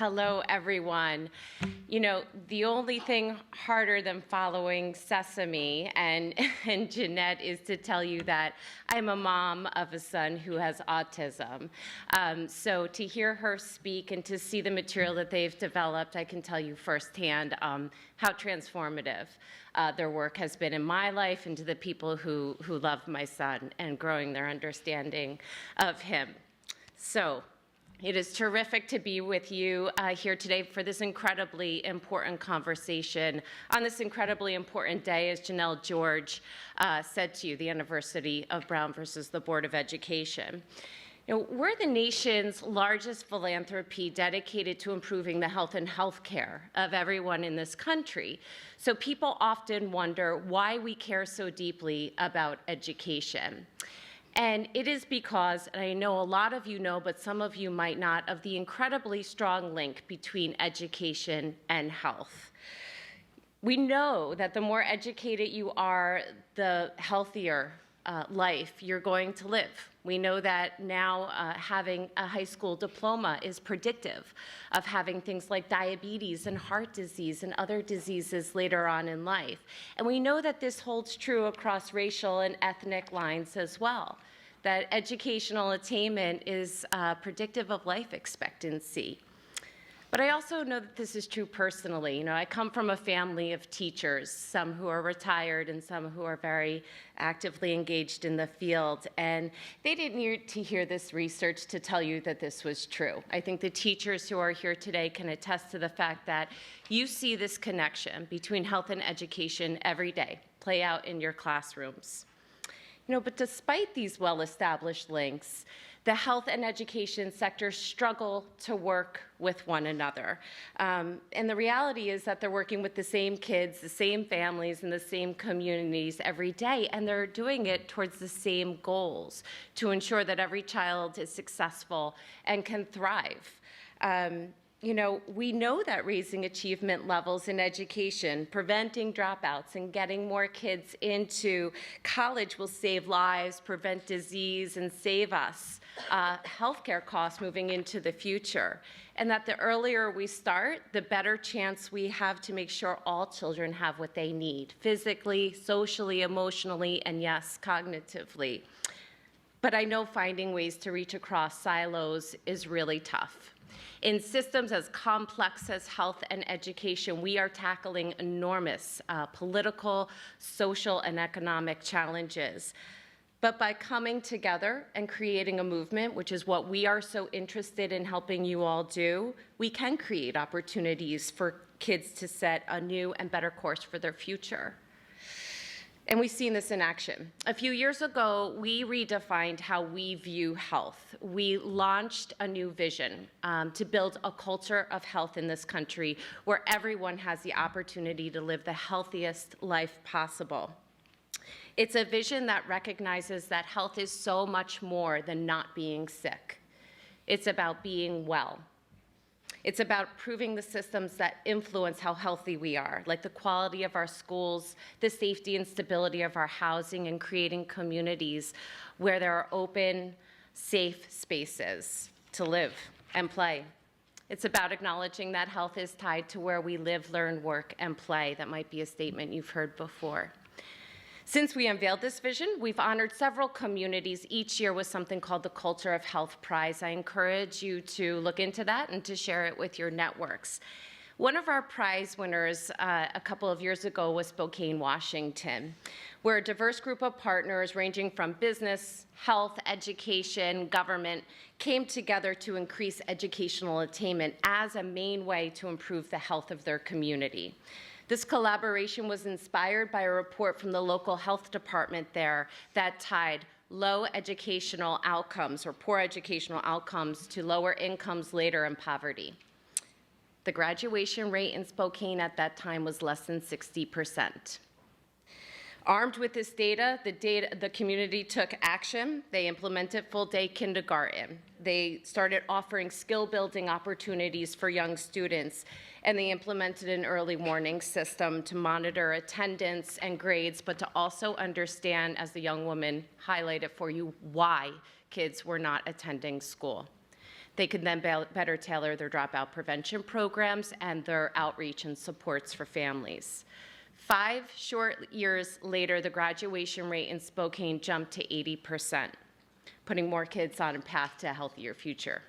Hello, everyone. You know, the only thing harder than following Sesame and Jeanette is to tell you that I'm a mom of a son who has autism. So to hear her speak and to see the material that they've developed, I can tell you firsthand how transformative their work has been in my life and to the people who love my son and growing their understanding of him. So, it is terrific to be with you here today for this incredibly important conversation on this incredibly important day, as Janelle George said to you, the anniversary of Brown versus the Board of Education. You know, we're the nation's largest philanthropy dedicated to improving the health and health care of everyone in this country. So people often wonder why we care so deeply about education. And it is because, and I know a lot of you know, but some of you might not, of the incredibly strong link between education and health. We know that the more educated you are, the healthier life you're going to live. We know that now having a high school diploma is predictive of having things like diabetes and heart disease and other diseases later on in life. And we know that this holds true across racial and ethnic lines as well, that educational attainment is predictive of life expectancy. But I also know that this is true personally. You know, I come from a family of teachers, some who are retired and some who are very actively engaged in the field. And they didn't need to hear this research to tell you that this was true. I think the teachers who are here today can attest to the fact that you see this connection between health and education every day play out in your classrooms. You know, but despite these well-established links, the health and education sectors struggle to work with one another. And the reality is that they're working with the same kids, the same families, and the same communities every day, and they're doing it towards the same goals to ensure that every child is successful and can thrive. You know, we know that raising achievement levels in education, preventing dropouts, and getting more kids into college will save lives, prevent disease, and save us healthcare costs moving into the future. And that the earlier we start, the better chance we have to make sure all children have what they need, physically, socially, emotionally, and yes, cognitively. But I know finding ways to reach across silos is really tough. In systems as complex as health and education, we are tackling enormous political, social, and economic challenges. But by coming together and creating a movement, which is what we are so interested in helping you all do, we can create opportunities for kids to set a new and better course for their future. And we've seen this in action. A few years ago, we redefined how we view health. We launched a new vision to build a culture of health in this country where everyone has the opportunity to live the healthiest life possible. It's a vision that recognizes that health is so much more than not being sick. It's about being well. It's about improving the systems that influence how healthy we are, like the quality of our schools, the safety and stability of our housing, and creating communities where there are open, safe spaces to live and play. It's about acknowledging that health is tied to where we live, learn, work, and play. That might be a statement you've heard before. Since we unveiled this vision, we've honored several communities each year with something called the Culture of Health Prize. I encourage you to look into that and to share it with your networks. One of our prize winners a couple of years ago was Spokane, Washington, where a diverse group of partners ranging from business, health, education, government came together to increase educational attainment as a main way to improve the health of their community. This collaboration was inspired by a report from the local health department there that tied low educational outcomes or poor educational outcomes to lower incomes later in poverty. The graduation rate in Spokane at that time was less than 60%. Armed with this data, the community took action. They implemented full-day kindergarten. They started offering skill-building opportunities for young students, and they implemented an early warning system to monitor attendance and grades, but to also understand, as the young woman highlighted for you, why kids were not attending school. They can then better tailor their dropout prevention programs and their outreach and supports for families. 5 short years later, the graduation rate in Spokane jumped to 80%, putting more kids on a path to a healthier future.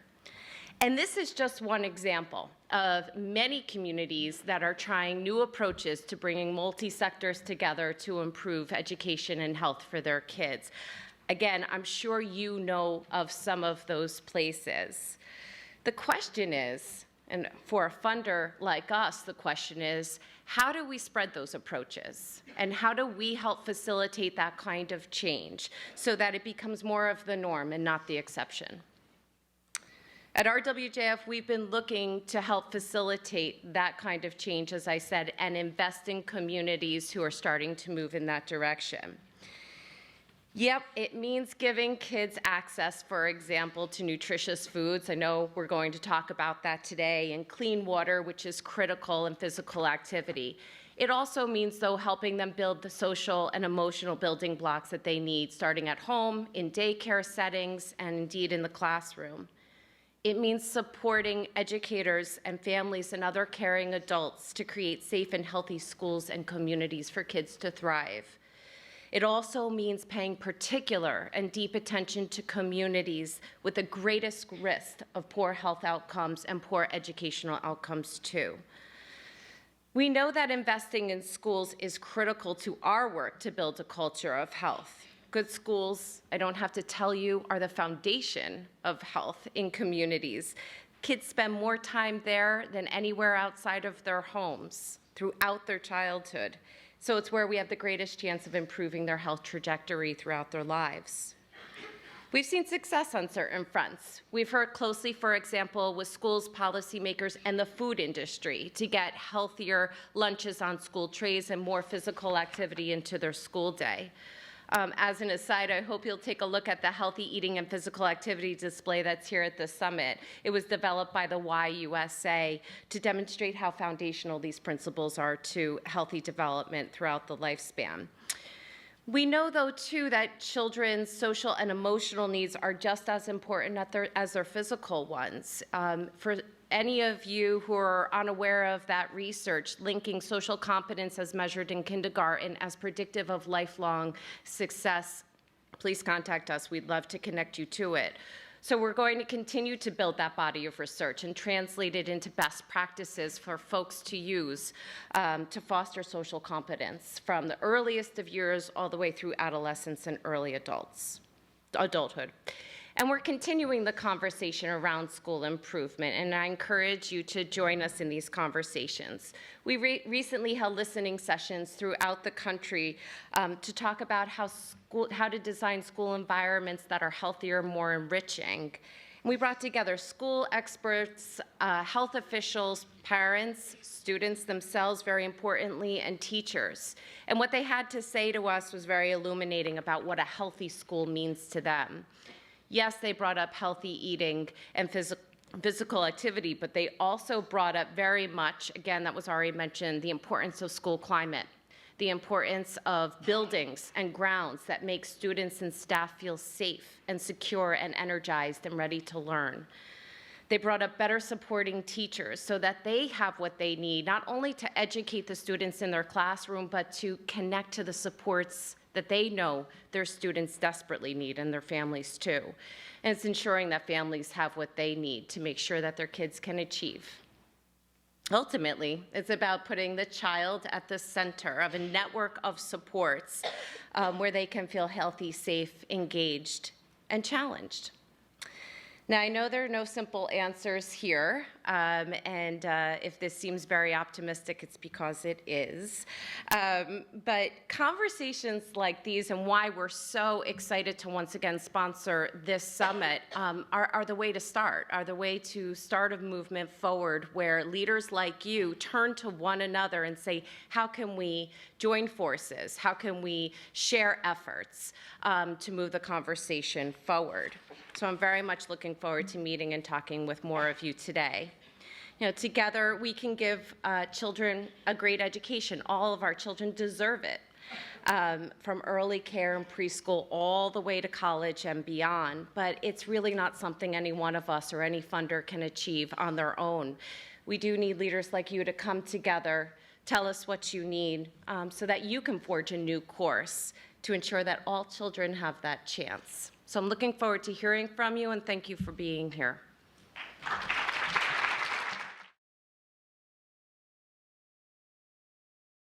And this is just one example of many communities that are trying new approaches to bringing multi-sectors together to improve education and health for their kids. Again, I'm sure you know of some of those places. The question is, and for a funder like us, the question is, how do we spread those approaches? And how do we help facilitate that kind of change so that it becomes more of the norm and not the exception? At RWJF, we've been looking to help facilitate that kind of change, as I said, and invest in communities who are starting to move in that direction. Yep, it means giving kids access, for example, to nutritious foods. I know we're going to talk about that today, and clean water, which is critical in physical activity. It also means, though, helping them build the social and emotional building blocks that they need, starting at home, in daycare settings, and indeed in the classroom. It means supporting educators and families and other caring adults to create safe and healthy schools and communities for kids to thrive. It also means paying particular and deep attention to communities with the greatest risk of poor health outcomes and poor educational outcomes too. We know that investing in schools is critical to our work to build a culture of health. Good schools, I don't have to tell you, are the foundation of health in communities. Kids spend more time there than anywhere outside of their homes throughout their childhood. So it's where we have the greatest chance of improving their health trajectory throughout their lives. We've seen success on certain fronts. We've worked closely, for example, with schools, policymakers, and the food industry to get healthier lunches on school trays and more physical activity into their school day. As an aside, I hope you'll take a look at the healthy eating and physical activity display that's here at the summit. It was developed by the YUSA to demonstrate how foundational these principles are to healthy development throughout the lifespan. We know, though, too, that children's social and emotional needs are just as important as their physical ones. For any of you who are unaware of that research, linking social competence as measured in kindergarten as predictive of lifelong success, please contact us. We'd love to connect you to it. So we're going to continue to build that body of research and translate it into best practices for folks to use to foster social competence from the earliest of years all the way through adolescence and early adulthood. And we're continuing the conversation around school improvement, and I encourage you to join us in these conversations. We recently held listening sessions throughout the country to talk about how to design school environments that are healthier, more enriching. And we brought together school experts, health officials, parents, students themselves, very importantly, and teachers. And what they had to say to us was very illuminating about what a healthy school means to them. Yes, they brought up healthy eating and physical activity, but they also brought up very much, again, that was already mentioned, the importance of school climate, the importance of buildings and grounds that make students and staff feel safe and secure and energized and ready to learn. They brought up better supporting teachers so that they have what they need, not only to educate the students in their classroom, but to connect to the supports that they know their students desperately need, and their families too. And it's ensuring that families have what they need to make sure that their kids can achieve. Ultimately, it's about putting the child at the center of a network of supports where they can feel healthy, safe, engaged, and challenged. Now, I know there are no simple answers here, and if this seems very optimistic, it's because it is. But conversations like these, and why we're so excited to once again sponsor this summit, are the way to start, are the way to start a movement forward where leaders like you turn to one another and say, how can we join forces? How can we share efforts to move the conversation forward? So I'm very much looking forward to meeting and talking with more of you today. You know, together we can give children a great education. All of our children deserve it. from early care and preschool all the way to college and beyond, but it's really not something any one of us or any funder can achieve on their own. We do need leaders like you to come together, tell us what you need, so that you can forge a new course to ensure that all children have that chance. So I'm looking forward to hearing from you, and thank you for being here.